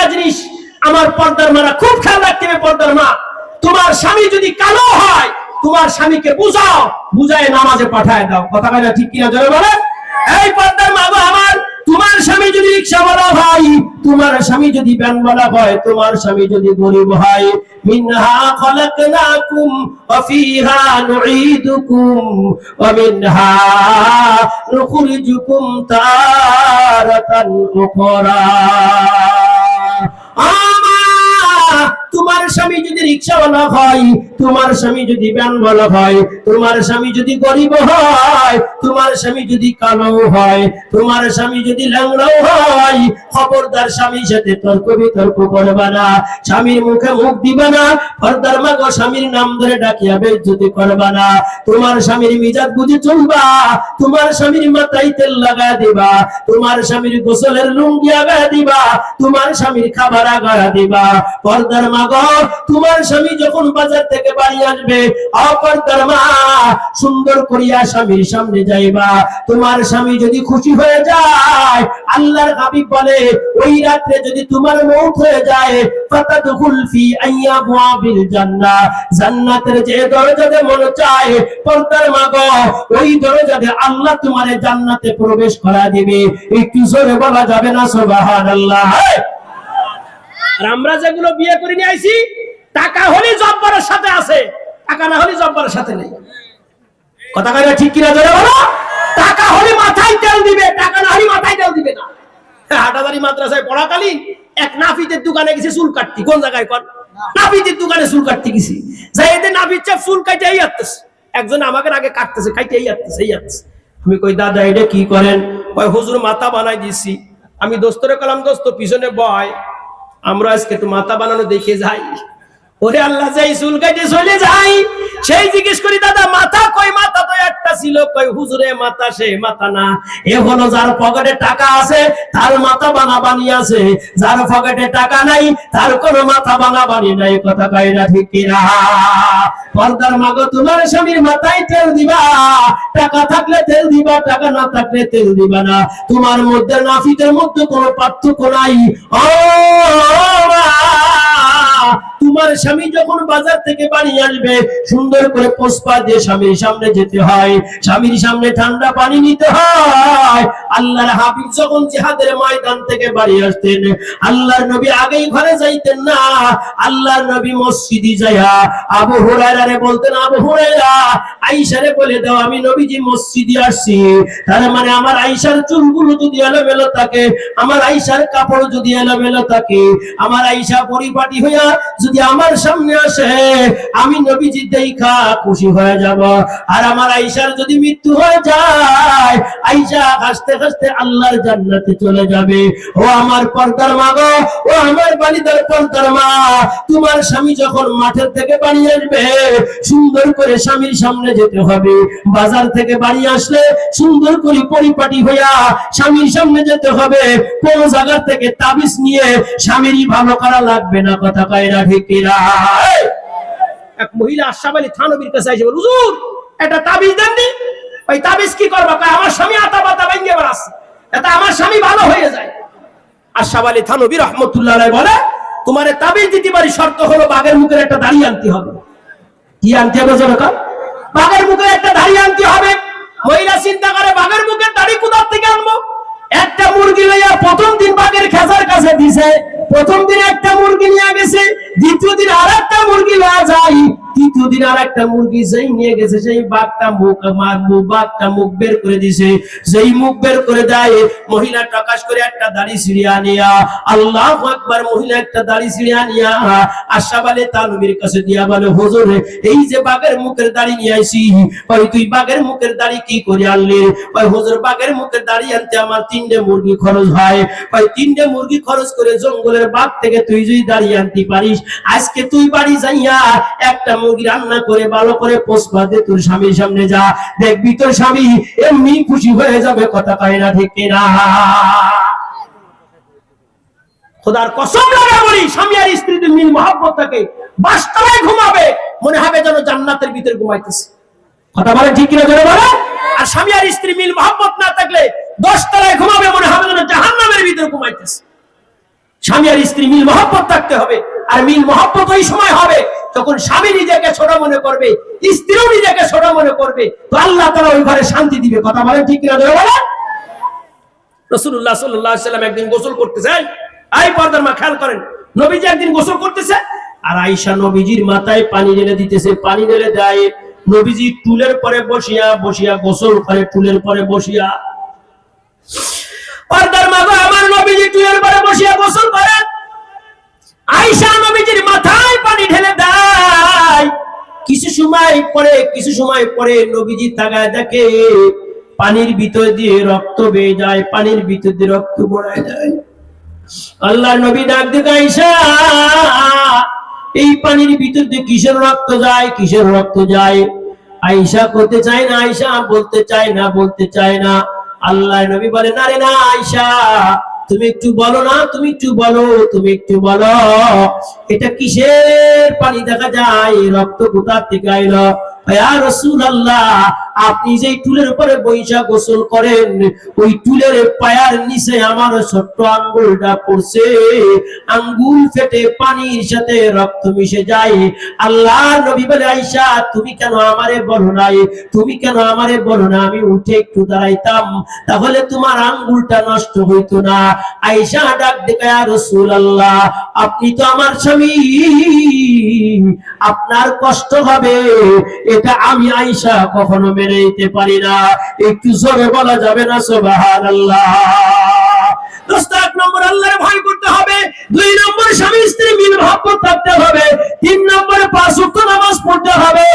তিনটা জিনিস আমার পর্দার মারা খুব খেয়াল রাখতে হবে। পর্দার মা, তোমার স্বামী যদি কালো হয়, তোমার স্বামীকে বুঝাও, বুঝায় নামাজে পাঠায় দাও। কথা কয় না ঠিক কিনা জোরে বলে? এই পর্দার মা গো আমার, তোমার স্বামী যদি রিকশাওয়ালা হয়, তোমার স্বামী যদি ভ্যানওয়ালা হয়, তোমার স্বামী যদি গরিব হয়, মিনহা খলাকনাকুম ওয়া ফিহা নুঈদুকুম ওয়া মিনহা নুখরিজুকুম তারাতান উখরা। তোমার স্বামী যদি রিকশাওয়ালা হয়, তোমার স্বামী যদি ভ্যানওয়ালা হয়, তোমার স্বামী যদি গরিব হয়, তোমার স্বামী যদি কালো হয়, তোমার স্বামী যদি ল্যাংড়াও হয়, খবরদার স্বামীর সাথে তর্ক বিতর্ক করবে না, স্বামীর মুখে মুখ দিবে না, পর্দার মা গো স্বামীর নাম ধরে ডাকিয়া বেইজ্জতি করবে না। তোমার স্বামীর মিজাজ বুঝে চলবা, তোমার স্বামীর মাথায় তেল লাগায় দিবা, তোমার স্বামীর গোসলের লুঙ্গি আগায় দিবা, তোমার স্বামীর খাবার আগায় দিবা। পর্দার মা গো, তোমার স্বামী যখন বাজার থেকে বাড়ি আসবে, পর্দার মা সুন্দর করিয়া স্বামীর সামনে যাইবা। তোমার স্বামী যদি খুশি হয়ে যায়, আল্লাহর হাবিব বলে ওই রাতে যদি তোমার মওত হয়ে যায়, ফাতাদখুল ফি আইয়াবিল জান্নাহ, জান্নাতের যে দরজাতে মন চায়, পর্দার মা গো ওই দরজাতে আল্লাহ তোমারে জান্নাতে প্রবেশ করা দিবে। একটু জোরে বলা যাবে না সুবহানাল্লাহ? আর আমরা যেগুলো বিয়ে করে নিয়ে আইছি, টাকা হলে জব্বরের সাথে আছে, টাকা না হলে জব্বরের সাথে নেই। কথা কয় ঠিক কিনা জোরে বলো? টাকা হলে মাথায় তেল দিবে, টাকা না হলে মাথায় তেল দিবে না। হাটাদারি মাদ্রাসায় পড়াকালীন এক নাফিতের দোকানে গেছে চুল কাটতে। কোন জায়গায়? কোন নাফিতের দোকানে চুল কাটতে গেছি। যাই এদের নাফিত চাপ চুল কাটে এই আসতেছে, একজন আমাকে আগে কাটতেছে, কাটে এই আসতেছে, এই আসতেছে। আমি কই দাদা এটা কি করেন? কয় হুজুর মাথা বানাই দিছি। আমি দোস্তরে কলাম দোস্ত পিছনে বয়, আমরা আজকে তো মাথা বানানো দেখে যাই। ওরে আল্লাহ, যাই চুল কাটে চলে যাই, সেই জিজ্ঞেস করি দাদা মাথা কই? মাথা তো একটা ছিল। কই হুজুরে মাথা সে মাথা না, এ হলো যার পকেটে টাকা আছে তার মাথা বানাবানি আছে, যার পকেটে টাকা নাই তার কোনো মাথা বানাবানি নাই। কথা কয় না ঠিক কিনা? পর্দার মা গো, তোমার স্বামীর মাথায় তেল দিবা, টাকা থাকলে তেল দিবা, টাকা না থাকলে তেল দিবা না। তোমার মধ্যে নাফিতের মধ্যে কোনো পার্থক্য নাই। ও তোমার স্বামী যখন বাজার থেকে বাড়ি আসবে, সুন্দর করে পোস্পা দিয়ে স্বামীর সামনে যেতে হয়, স্বামীর সামনে ঠান্ডা পানি নিতে হয়। আল্লাহর হাবিব যখন জিহাদের ময়দান থেকে বাড়ি আসতেন, আল্লাহর নবী আগেই ঘরে যাইতেন না, আল্লাহর নবী মসজিদে যাইয়া আবু হুরায়রারে বলতেন, আবু হুরায়রা আয়েশারে বলে দাও আমি নবীজি মসজিদে আসছি। তার মানে আমার আয়েশার চুলগুলো যদি এলোমেলো থাকে, আমার আয়েশার কাপড় যদি এলোমেলো থাকে, আমার আয়েশা পরিপাটি হইয়া যদি আমার সামনে আসে, আমি নবীজি দেখা খুশি হয়ে যাব। আর আমার আয়েশার যদি মৃত্যু হয়ে যায়, আয়েশা হাসতে হাসতে আল্লাহর জান্নাতে চলে যাবে। ও আমার পর্দার মা গো, ও আমার বালিদার পর্দার মা, তোমার স্বামী যখন মাঠের থেকে বাড়ি আসবে, সুন্দর করে স্বামীর সামনে যেতে হবে। বাজার থেকে বাড়ি আসলে সুন্দর করে পরিপাটি হইয়া স্বামীর সামনে যেতে হবে। কোন জায়গা থেকে তাবিজ নিয়ে স্বামীরই ভালো করা লাগবে না। কথা কয় না ঠিক কিনা? এক মহিলা আশরাফ আলী থানবীর কাছে এসে বলে, হুজুর একটা তাবিজ দেন নি। ওই তাবিজ কি করবা? কয় আমার স্বামী আতা পাতা ভাঙিয়ে বেড়াচ্ছে, এটা আমার স্বামী ভালো হয়ে যায়। আশরাফ আলী থানবী রাহমাতুল্লাহ আলাইহি বলে, তোমারে তাবিজ দিতে পারি, শর্ত হলো বাঘের মুখের একটা দাড়ি আনতে হবে। কি আনতে হবে জানো? বাঘের মুখের একটা দাড়ি আনতে হবে। মহিলা চিন্তা করে বাঘের মুখের দাড়ি কোথা থেকে আনবো? একটা মুরগি লইয়া প্রথম দিন বাঘের খেসার কাছে দিছে, প্রথম দিন একটা মুরগি নিয়ে গেছে, দ্বিতীয় দিন আর একটা মুরগি লওয়া যায়, তৃতীয় দিন আর একটা মুরগি যেই নিয়ে গেছে, সেই বাঘটা মুখ বের করে দিছে। যেই মুখ বের করে দেয়, মহিলা টাকাশ করে একটা দাড়ি ছিঁড়িয়া নিয়া, আল্লাহু আকবার, মহিলা একটা দাড়ি ছিঁড়িয়া নিয়া আশরাফ আলী থানবীর কাছে দিয়া বলে, হুজুর এই যে বাঘের মুখের দাড়ি নিয়ে আইছি, কই তুই বাঘের মুখের দাড়ি কি করে আনলি? কই হুজুর বাঘের মুখের দাড়ি আনতে আমার 3টে মুরগি খরচ হয়। কই 3টে মুরগি খরচ করে জঙ্গলের বাঘ থেকে তুই যদি দাড়ি আনতে পারিস, আজকে তুই বাড়ি যাইয়া একটা মুরগি রান্না করে ভালো করে পোষবা দে, তোর স্বামীর সামনে যা, দেখবি তোর স্বামী এমনি খুশি হয়ে যাবে। কথা কয় না ঠিক কিনা? খোদার কসম লাগা বলি, স্বামী আর স্ত্রীতে মিল মহব্বত থাকে, বাস্তবায় ঘুমাবে মনে হবে যেন জান্নাতের ভিতরে ঘুমাইতেছে। কথা বলে ঠিক কিনা জোরে বলে? আর স্বামী আর স্ত্রী মিল মহব্বত না থাকলে 10 তলায় ঘুমাবে মনে হবে যেন জাহান্নামের ভিতরে ঘুমাইতেছে। স্বামী আর স্ত্রী মিল মহব্বত থাকতে হবে। আর মিল মহব্বত ওই সময় হবে যখন স্বামী নিজেকে ছোট মনে করবে, স্ত্রীও নিজেকে ছোট মনে করবে, তো আল্লাহ তাআলা ওই ঘরে শান্তি দিবে। কথা বলেন ঠিক কিনা? ধরে বলেন। রাসূলুল্লাহ সাল্লাল্লাহু আলাইহি ওয়াসাল্লাম একদিন গোসল করতেছেন। এই পর্দার মা খেয়াল করেন, নবীজি একদিন গোসল করতেছে আর আয়েশা নবীজির মাথায় পানি ঢেলে দিতেছে। পানি ঢেলে দেয়, নবীজি টুলের পরে বসিয়া বসিয়া গোসল করে, টুলের পরে বসিয়া। পর্দার মা গো, আমার নবীজি টুলের পরে বসিয়া গোসল করেন, আয়েশা নবীজির মাথায় পানি ঢেলে দেয়। কিছু সময় পরে নবীজি তাকায় দেখে পানির ভিতর দিয়ে রক্ত বেয়ে যায়, পানির ভিতর দিয়ে রক্ত গড়ায় যায়। আল্লাহ নবী ডাক দিয়ে, আয়েশা এই পানির ভিতর দিয়ে কিসের রক্ত যায়, কিসের রক্ত যায়? আয়েশা করতে চায় না, আয়েশা বলতে চায় না। আল্লাহ নবী বলেন, আরে না আয়েশা, তুমি একটু বলো না, তুমি একটু বলো এটা কিসের পানি দেখা যায়, রক্ত কোথা থেকে আইলো? ইয়া রাসূলুল্লাহ, আপনি যে টুলের উপরে বইসা গোসল করেন, ওই টুলের পায়ের নিচে আমার ছোট্ট আঙ্গুলটা পড়ছে, আঙ্গুল ফেটে পানির সাথে রক্ত মিশে যায়। আল্লাহ নবী বলে, আয়েশা তুমি কেন আমারে বলো না, আমি উঠে একটু দাঁড়াইতাম, তাহলে তোমার আঙ্গুলটা নষ্ট হইতো না। আয়েশা ডাক দেখে, ইয়া রাসূলুল্লাহ, আপনি তো আমার স্বামী, আপনার কষ্ট হবে, এটা আমি আয়েশা কখনো মেনে নিতে পারি না। একটু জোরে বলা যাবে না সুবহানাল্লাহ? দোস্ত, 1 নম্বর আল্লাহর ভয় করতে হবে, 2 নম্বর স্বামী স্ত্রী মিল মহব্বত থাকতে হবে, 3 নম্বরে 5 ওয়াক্ত নামাজ পড়তে হবে।